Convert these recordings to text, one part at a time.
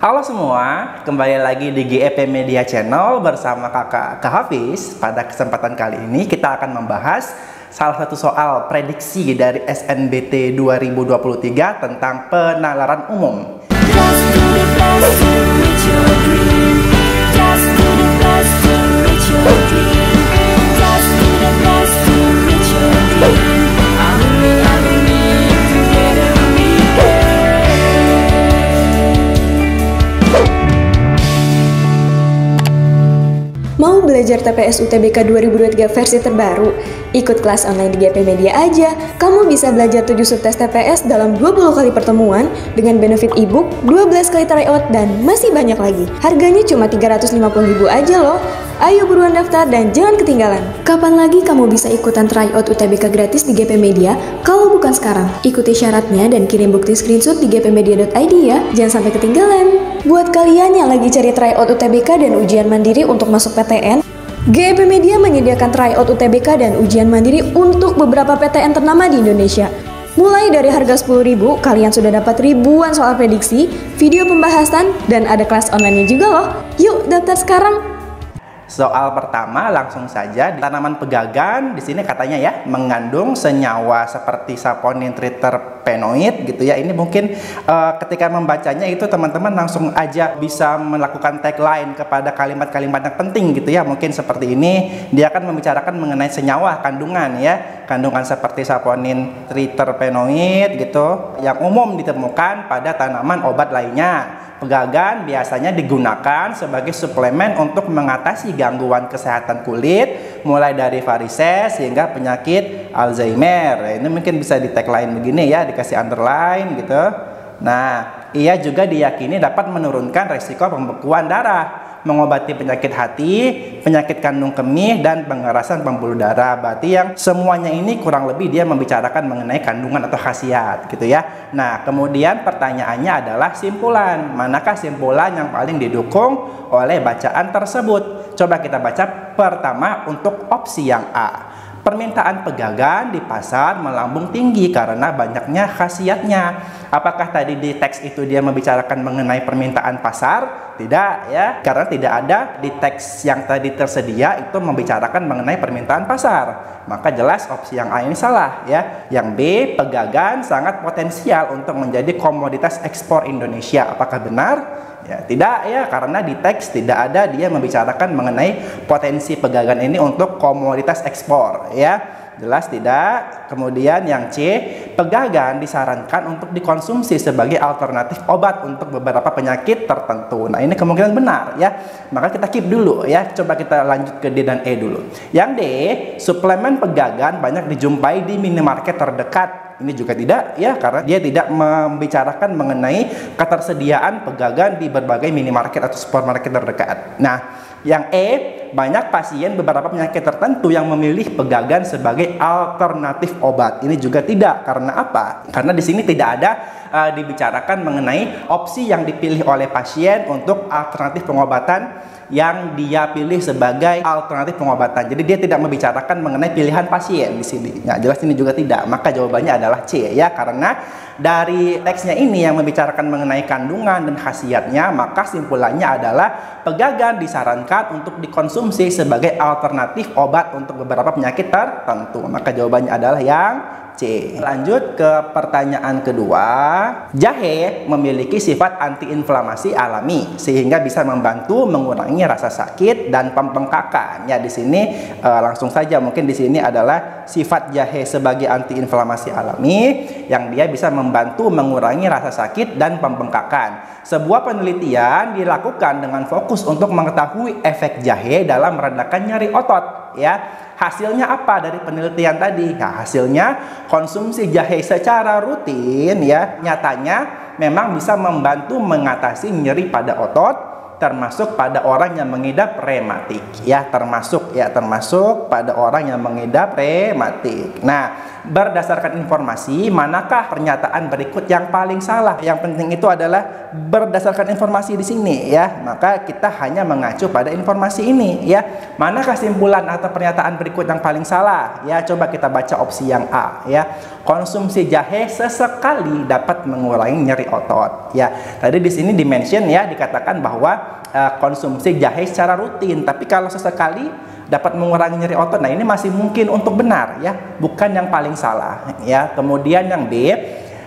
Halo semua, kembali lagi di GEP Media Channel bersama kakak Kak Hafiz. Pada kesempatan kali ini kita akan membahas salah satu soal prediksi dari SNBT 2023 tentang penalaran umum. Mau belajar TPS UTBK 2023 versi terbaru? Ikut kelas online di GP Media aja. Kamu bisa belajar 7 subtes TPS dalam 20 kali pertemuan dengan benefit ebook, 12 kali tryout, dan masih banyak lagi. Harganya cuma 350.000 aja loh. Ayo buruan daftar dan jangan ketinggalan. Kapan lagi kamu bisa ikutan tryout UTBK gratis di GP Media kalau bukan sekarang? Ikuti syaratnya dan kirim bukti screenshot di gpmedia.id ya. Jangan sampai ketinggalan. Buat kalian yang lagi cari tryout UTBK dan ujian mandiri untuk masuk PTN, GP Media menyediakan tryout UTBK dan ujian mandiri untuk beberapa PTN ternama di Indonesia. Mulai dari harga 10.000, kalian sudah dapat ribuan soal prediksi, video pembahasan, dan ada kelas online-nya juga loh. Yuk daftar sekarang! Soal pertama langsung saja, tanaman pegagan di sini katanya ya mengandung senyawa seperti saponin triterpenoid gitu ya. Ini mungkin ketika membacanya itu teman-teman langsung aja bisa melakukan tagline kepada kalimat-kalimat yang penting gitu ya. Mungkin seperti ini, dia akan membicarakan mengenai senyawa kandungan ya. Kandungan seperti saponin triterpenoid gitu yang umum ditemukan pada tanaman obat lainnya. Pegagan biasanya digunakan sebagai suplemen untuk mengatasi gangguan kesehatan kulit, mulai dari varises hingga penyakit Alzheimer. Ini mungkin bisa di tagline begini ya, dikasih underline gitu. Nah, ia juga diyakini dapat menurunkan resiko pembekuan darah, mengobati penyakit hati, penyakit kandung kemih, dan pengerasan pembuluh darah. Berarti yang semuanya ini kurang lebih dia membicarakan mengenai kandungan atau khasiat gitu ya. Nah, kemudian pertanyaannya adalah simpulan. Manakah simpulan yang paling didukung oleh bacaan tersebut? Coba kita baca pertama untuk opsi yang A. Permintaan pegagan di pasar melambung tinggi karena banyaknya khasiatnya. Apakah tadi di teks itu dia membicarakan mengenai permintaan pasar? Tidak ya, karena tidak ada di teks yang tadi tersedia itu membicarakan mengenai permintaan pasar. Maka jelas opsi yang A ini salah ya. Yang B, pegagan sangat potensial untuk menjadi komoditas ekspor Indonesia. Apakah benar? Ya, tidak ya, karena di teks tidak ada dia membicarakan mengenai potensi pegagan ini untuk komoditas ekspor ya. Jelas tidak. Kemudian yang C, pegagan disarankan untuk dikonsumsi sebagai alternatif obat untuk beberapa penyakit tertentu. Nah, ini kemungkinan benar ya. Maka kita keep dulu ya. Coba kita lanjut ke D dan E dulu. Yang D, suplemen pegagan banyak dijumpai di minimarket terdekat. Ini juga tidak ya, karena dia tidak membicarakan mengenai ketersediaan pegagan di berbagai minimarket atau supermarket terdekat. Nah, yang E, banyak pasien beberapa penyakit tertentu yang memilih pegagan sebagai alternatif obat. Ini juga tidak. Karena apa? Karena di sini tidak ada dibicarakan mengenai opsi yang dipilih oleh pasien untuk alternatif pengobatan yang dia pilih sebagai alternatif pengobatan. Jadi dia tidak membicarakan mengenai pilihan pasien di sini. Nah, jelas ini juga tidak. Maka jawabannya adalah C ya, karena dari teksnya ini yang membicarakan mengenai kandungan dan khasiatnya, maka simpulannya adalah pegagan disarankan untuk dikonsumsi sebagai alternatif obat untuk beberapa penyakit tertentu. Maka jawabannya adalah yang C. Lanjut ke pertanyaan kedua. Jahe memiliki sifat antiinflamasi alami sehingga bisa membantu mengurangi rasa sakit dan pembengkakan. Ya, di sini langsung saja mungkin di sini adalah sifat jahe sebagai antiinflamasi alami yang dia bisa membantu mengurangi rasa sakit dan pembengkakan. Sebuah penelitian dilakukan dengan fokus untuk mengetahui efek jahe dalam meredakan nyeri otot ya. Hasilnya apa dari penelitian tadi? Nah, hasilnya konsumsi jahe secara rutin ya nyatanya memang bisa membantu mengatasi nyeri pada otot, termasuk pada orang yang mengidap rematik ya, termasuk pada orang yang mengidap rematik. Nah, berdasarkan informasi, manakah pernyataan berikut yang paling salah? Yang penting itu adalah berdasarkan informasi di sini ya. Maka kita hanya mengacu pada informasi ini ya. Manakah kesimpulan atau pernyataan berikut yang paling salah? Ya, coba kita baca opsi yang A ya. Konsumsi jahe sesekali dapat mengurangi nyeri otot ya. Tadi di sini dimention ya, dikatakan bahwa konsumsi jahe secara rutin, tapi kalau sesekali dapat mengurangi nyeri otot. Nah, ini masih mungkin untuk benar ya, bukan yang paling salah ya. Kemudian yang B,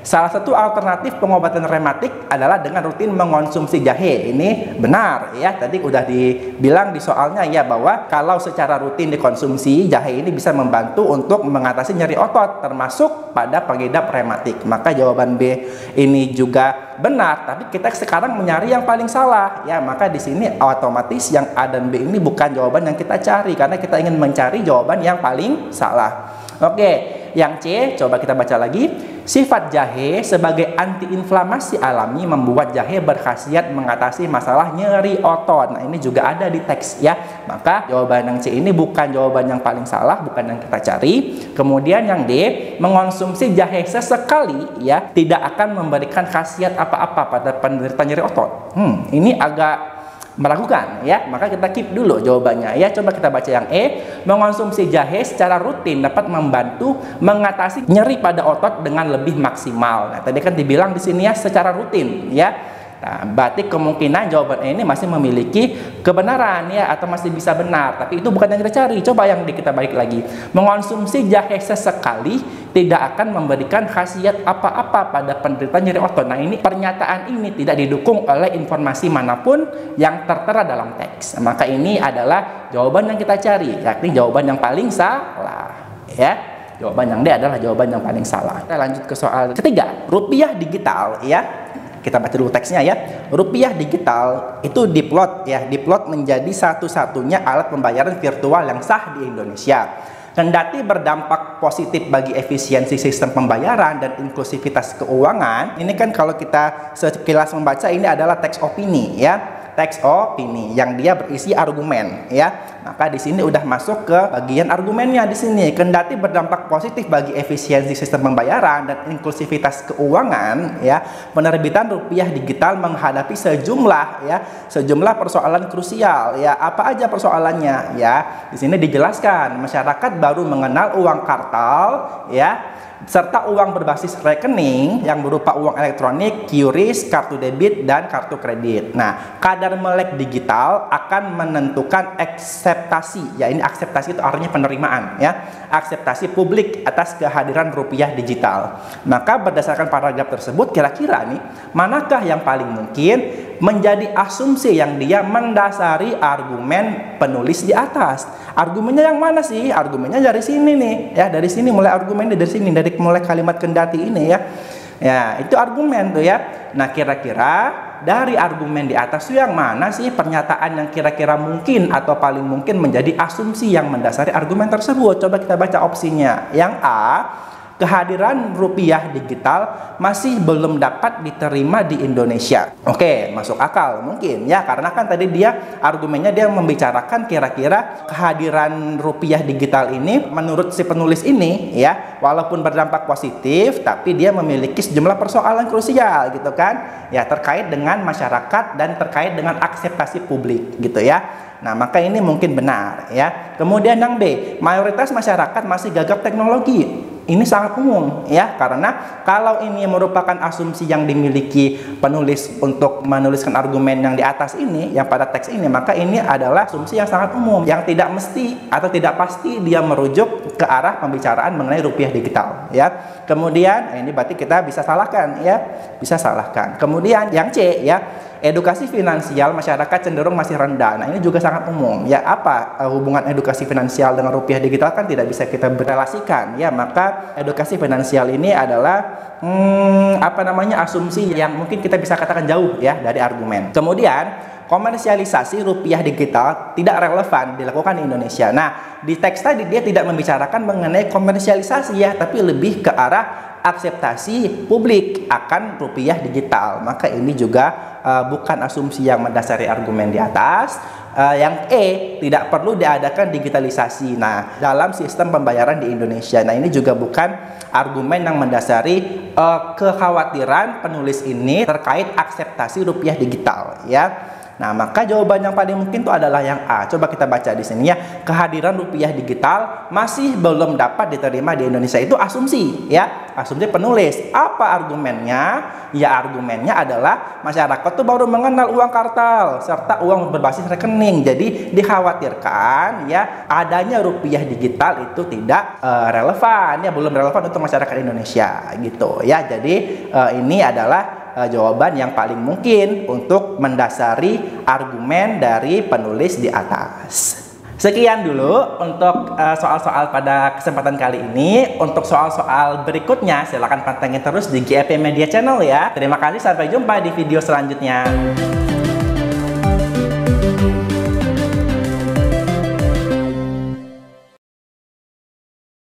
salah satu alternatif pengobatan rematik adalah dengan rutin mengonsumsi jahe. Ini benar ya. Tadi udah dibilang di soalnya ya, bahwa kalau secara rutin dikonsumsi jahe ini bisa membantu untuk mengatasi nyeri otot, termasuk pada pengidap rematik. Maka jawaban B ini juga benar, tapi kita sekarang mencari yang paling salah ya. Maka di sini otomatis yang A dan B ini bukan jawaban yang kita cari, karena kita ingin mencari jawaban yang paling salah. Oke, yang C coba kita baca lagi. Sifat jahe sebagai antiinflamasi alami membuat jahe berkhasiat mengatasi masalah nyeri otot. Nah, ini juga ada di teks ya. Maka jawaban yang C ini bukan jawaban yang paling salah, bukan yang kita cari. Kemudian yang D, mengonsumsi jahe sesekali ya tidak akan memberikan khasiat apa-apa pada penderita nyeri otot. Ini agak meragukan ya, maka kita keep dulu jawabannya ya. Coba kita baca yang E, mengonsumsi jahe secara rutin dapat membantu mengatasi nyeri pada otot dengan lebih maksimal. Nah, tadi kan dibilang di sini ya secara rutin ya. Nah, berarti kemungkinan jawaban E ini masih memiliki kebenaran ya, atau masih bisa benar, tapi itu bukan yang kita cari. Coba yang kita balik lagi, mengonsumsi jahe sesekali tidak akan memberikan khasiat apa-apa pada penderita nyeri otot. Nah, ini pernyataan ini tidak didukung oleh informasi manapun yang tertera dalam teks. Maka ini adalah jawaban yang kita cari, yakni jawaban yang paling salah ya. Jawaban yang D adalah jawaban yang paling salah. Kita lanjut ke soal ketiga, rupiah digital ya. Kita baca dulu teksnya ya. Rupiah digital itu diplot ya, diplot menjadi satu-satunya alat pembayaran virtual yang sah di Indonesia. Kendati berdampak positif bagi efisiensi sistem pembayaran dan inklusivitas keuangan, ini kan kalau kita sekilas membaca ini adalah teks opini ya. Teks opini yang dia berisi argumen ya. Maka di sini udah masuk ke bagian argumennya di sini. Kendati berdampak positif bagi efisiensi sistem pembayaran dan inklusivitas keuangan ya, penerbitan rupiah digital menghadapi sejumlah persoalan krusial ya. Apa aja persoalannya ya? Di sini dijelaskan masyarakat baru mengenal uang kartal ya, serta uang berbasis rekening yang berupa uang elektronik, QRIS, kartu debit, dan kartu kredit. Nah, kadar melek digital akan menentukan akseptasi. Ya, ini akseptasi itu artinya penerimaan ya. Akseptasi publik atas kehadiran rupiah digital. Maka berdasarkan paragraf tersebut, kira-kira nih, manakah yang paling mungkin menjadi asumsi yang dia mendasari argumen penulis di atas? Argumennya yang mana sih? Argumennya dari sini nih ya, dari sini mulai argumennya, dari sini, dari mulai kalimat kendati ini ya. Ya, itu argumen tuh ya. Nah, kira-kira dari argumen di atas itu yang mana sih pernyataan yang kira-kira mungkin atau paling mungkin menjadi asumsi yang mendasari argumen tersebut? Coba kita baca opsinya. Yang A, kehadiran rupiah digital masih belum dapat diterima di Indonesia. Oke, masuk akal mungkin ya, karena kan tadi dia argumennya dia membicarakan kira-kira kehadiran rupiah digital ini menurut si penulis ini ya, walaupun berdampak positif tapi dia memiliki sejumlah persoalan krusial gitu kan ya, terkait dengan masyarakat dan terkait dengan akseptasi publik gitu ya. Nah, maka ini mungkin benar ya. Kemudian yang B, mayoritas masyarakat masih gagap teknologi. Ini sangat umum ya, karena kalau ini merupakan asumsi yang dimiliki penulis untuk menuliskan argumen yang di atas ini, yang pada teks ini, maka ini adalah asumsi yang sangat umum, yang tidak mesti atau tidak pasti dia merujuk ke arah pembicaraan mengenai rupiah digital ya. Kemudian ini berarti kita bisa salahkan ya, bisa salahkan. Kemudian yang C ya, edukasi finansial masyarakat cenderung masih rendah. Nah, ini juga sangat umum ya. Apa hubungan edukasi finansial dengan rupiah digital? Kan tidak bisa kita berelasikan ya. Maka edukasi finansial ini adalah asumsi yang mungkin kita bisa katakan jauh ya dari argumen. Kemudian komersialisasi rupiah digital tidak relevan dilakukan di Indonesia. Nah, di teks tadi dia tidak membicarakan mengenai komersialisasi ya, tapi lebih ke arah akseptasi publik akan rupiah digital. Maka ini juga bukan asumsi yang mendasari argumen di atas. Yang tidak perlu diadakan digitalisasi. Nah, dalam sistem pembayaran di Indonesia. Nah, ini juga bukan argumen yang mendasari kekhawatiran penulis ini terkait akseptasi rupiah digital, ya. Nah, maka jawaban yang paling mungkin itu adalah yang A. Coba kita baca di sini ya. Kehadiran rupiah digital masih belum dapat diterima di Indonesia. Itu asumsi, ya. Asumsi penulis. Apa argumennya? Ya, argumennya adalah masyarakat tuh baru mengenal uang kartal serta uang berbasis rekening. Jadi dikhawatirkan ya adanya rupiah digital itu tidak relevan, ya, belum relevan untuk masyarakat Indonesia gitu ya. Jadi ini adalah jawaban yang paling mungkin untuk mendasari argumen dari penulis di atas. Sekian dulu untuk soal-soal pada kesempatan kali ini. Untuk soal-soal berikutnya silahkan pantengin terus di GEP Media Channel ya. Terima kasih, sampai jumpa di video selanjutnya.